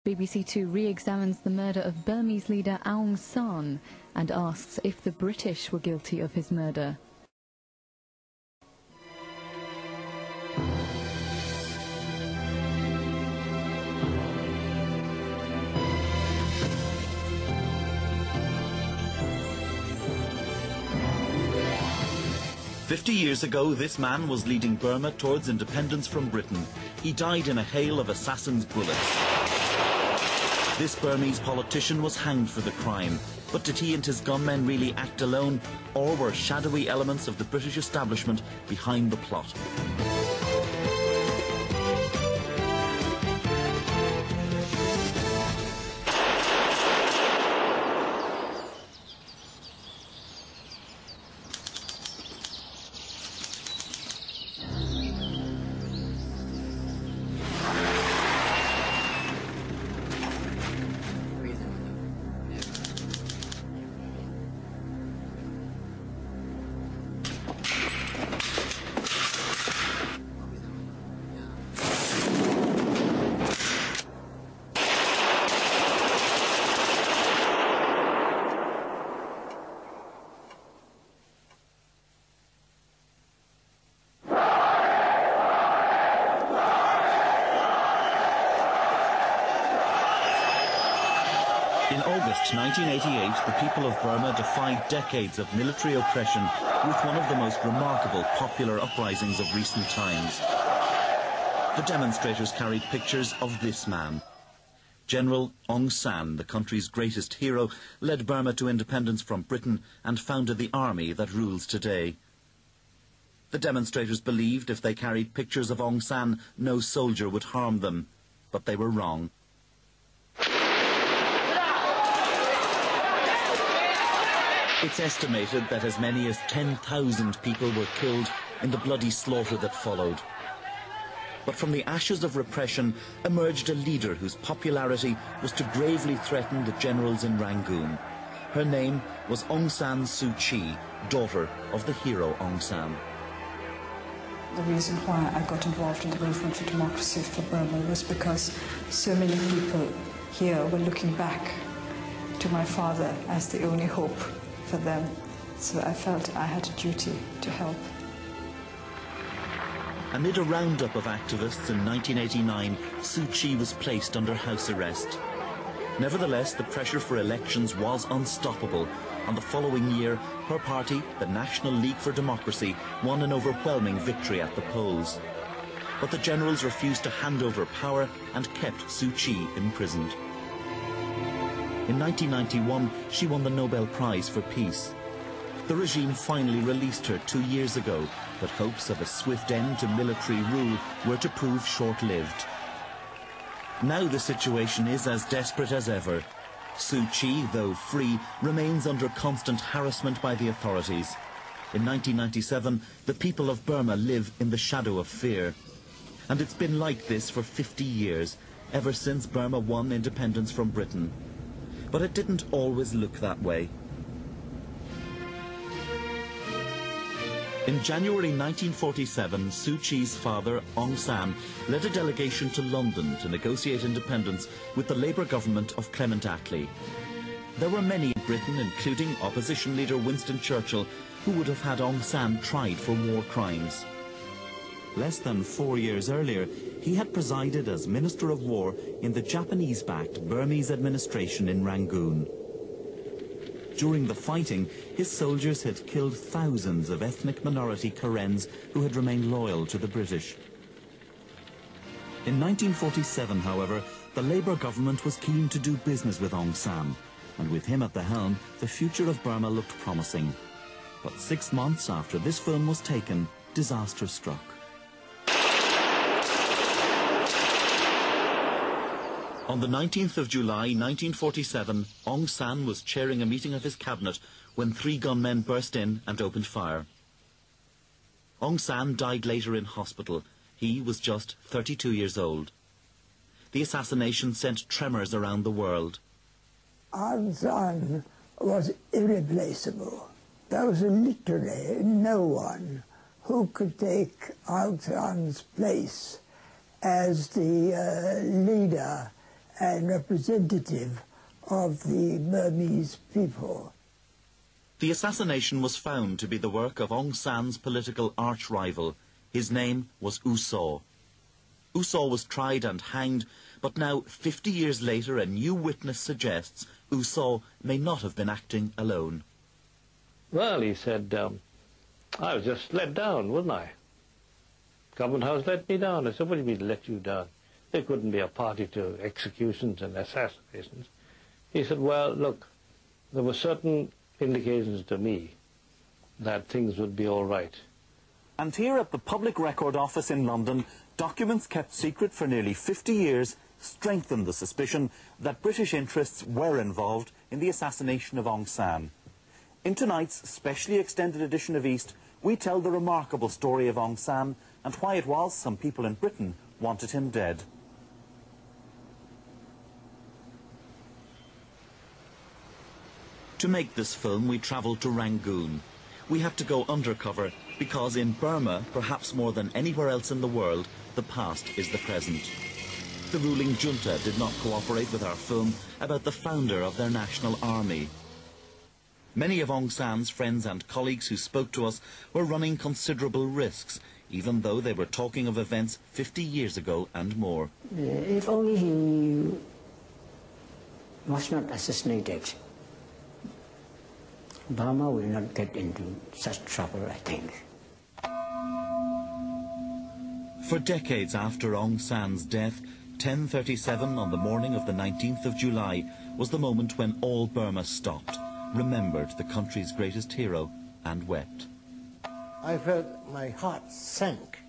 BBC Two re-examines the murder of Burmese leader Aung San and asks if the British were guilty of his murder. "50 years ago, this man was leading Burma towards independence from Britain. He died in a hail of assassins' bullets. This Burmese politician was hanged for the crime. But did he and his gunmen really act alone, or were shadowy elements of the British establishment behind the plot?" In August 1988, the people of Burma defied decades of military oppression with one of the most remarkable popular uprisings of recent times. The demonstrators carried pictures of this man. General Aung San, the country's greatest hero, led Burma to independence from Britain and founded the army that rules today. The demonstrators believed if they carried pictures of Aung San, no soldier would harm them, but they were wrong. It's estimated that as many as 10,000 people were killed in the bloody slaughter that followed. But from the ashes of repression emerged a leader whose popularity was to gravely threaten the generals in Rangoon. Her name was Aung San Suu Kyi, daughter of the hero Aung San. The reason why I got involved in the movement for democracy for Burma was because so many people here were looking back to my father as the only hope for them, so I felt I had a duty to help. Amid a roundup of activists in 1989, Suu Kyi was placed under house arrest. Nevertheless, the pressure for elections was unstoppable. And the following year, her party, the National League for Democracy, won an overwhelming victory at the polls. But the generals refused to hand over power and kept Suu Kyi imprisoned. In 1991, she won the Nobel Prize for Peace. The regime finally released her 2 years ago, but hopes of a swift end to military rule were to prove short-lived. Now the situation is as desperate as ever. Suu Kyi, though free, remains under constant harassment by the authorities. In 1997, the people of Burma live in the shadow of fear. And it's been like this for 50 years, ever since Burma won independence from Britain. But it didn't always look that way. In January 1947, Suu Kyi's father, Aung San, led a delegation to London to negotiate independence with the Labour government of Clement Attlee. There were many in Britain, including opposition leader Winston Churchill, who would have had Aung San tried for war crimes. Less than 4 years earlier, he had presided as Minister of War in the Japanese-backed Burmese administration in Rangoon. During the fighting, his soldiers had killed thousands of ethnic minority Karens who had remained loyal to the British. In 1947, however, the Labour government was keen to do business with Aung San, and with him at the helm, the future of Burma looked promising. But 6 months after this film was taken, disaster struck. On the 19th of July 1947, Aung San was chairing a meeting of his cabinet when 3 gunmen burst in and opened fire. Aung San died later in hospital. He was just 32 years old. The assassination sent tremors around the world. Aung San was irreplaceable. There was literally no one who could take Aung San's place as the leader and representative of the Burmese people. The assassination was found to be the work of Aung San's political arch-rival. His name was U Saw. U Saw was tried and hanged, but now, 50 years later, a new witness suggests U Saw may not have been acting alone. Well, he said, I was just let down, wasn't I? Government House let me down. I said, what do you mean let you down? There couldn't be a party to executions and assassinations. He said, well, look, there were certain indications to me that things would be all right. And here at the Public Record Office in London, documents kept secret for nearly 50 years strengthened the suspicion that British interests were involved in the assassination of Aung San. In tonight's specially extended edition of East, we tell the remarkable story of Aung San and why it was some people in Britain wanted him dead. To make this film, we travelled to Rangoon. We had to go undercover because in Burma, perhaps more than anywhere else in the world, the past is the present. The ruling junta did not cooperate with our film about the founder of their national army. Many of Aung San's friends and colleagues who spoke to us were running considerable risks, even though they were talking of events 50 years ago and more. If only he was not assassinated, Burma will not get into such trouble, I think. For decades after Aung San's death, 10:37 on the morning of the 19th of July was the moment when all Burma stopped, remembered the country's greatest hero, and wept. I felt my heart sank.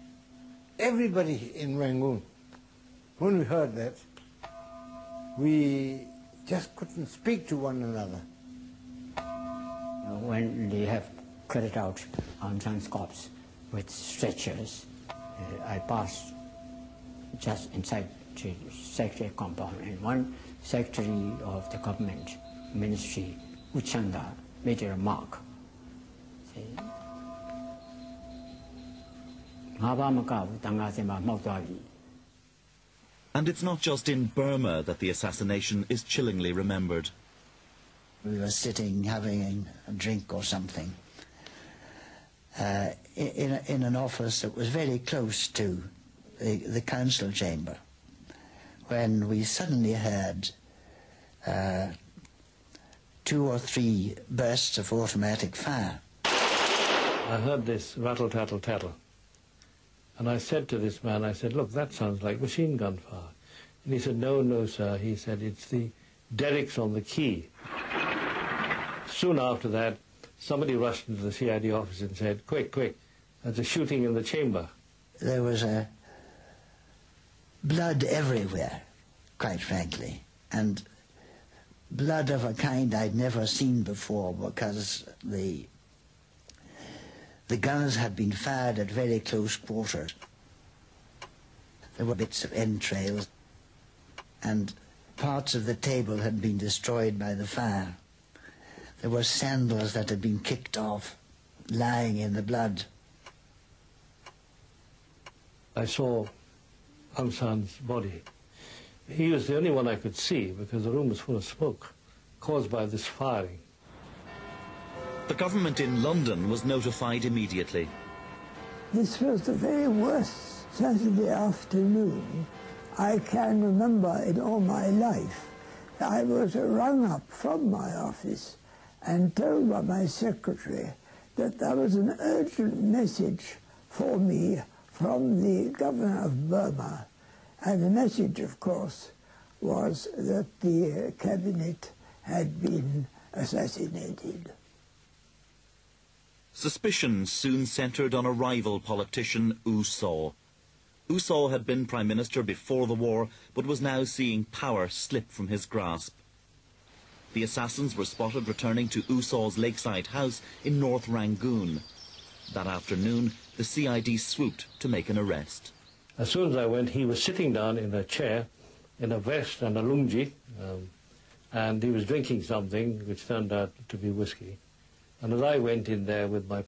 Everybody in Rangoon, when we heard that, we just couldn't speak to one another. When they have carried out Aung San's corpse with stretchers, I passed just inside the secretary compound, and one secretary of the government ministry, Uchanda, made a remark. And it's not just in Burma that the assassination is chillingly remembered. We were sitting having a drink or something in an office that was very close to the council chamber, when we suddenly heard 2 or 3 bursts of automatic fire. I heard this rattle, tattle, tattle. And I said to this man, I said, look, that sounds like machine gun fire. And he said, no, no, sir. He said, it's the derricks on the quay. Soon after that, somebody rushed into the CID office and said, quick, quick, there's a shooting in the chamber. There was blood everywhere, quite frankly, and blood of a kind I'd never seen before, because the guns had been fired at very close quarters. There were bits of entrails, and parts of the table had been destroyed by the fire. There were sandals that had been kicked off, lying in the blood. I saw Aung San's body. He was the only one I could see because the room was full of smoke caused by this firing. The government in London was notified immediately. This was the very worst Saturday afternoon I can remember in all my life. I was rung up from my office and told by my secretary that there was an urgent message for me from the governor of Burma. And the message, of course, was that the cabinet had been assassinated. Suspicion soon centred on a rival politician, U Saw. U Saw had been Prime Minister before the war, but was now seeing power slip from his grasp. The assassins were spotted returning to U Saw's lakeside house in North Rangoon. That afternoon, the CID swooped to make an arrest. As soon as I went, he was sitting down in a chair, in a vest and a lungi, and he was drinking something which turned out to be whiskey. And as I went in there with my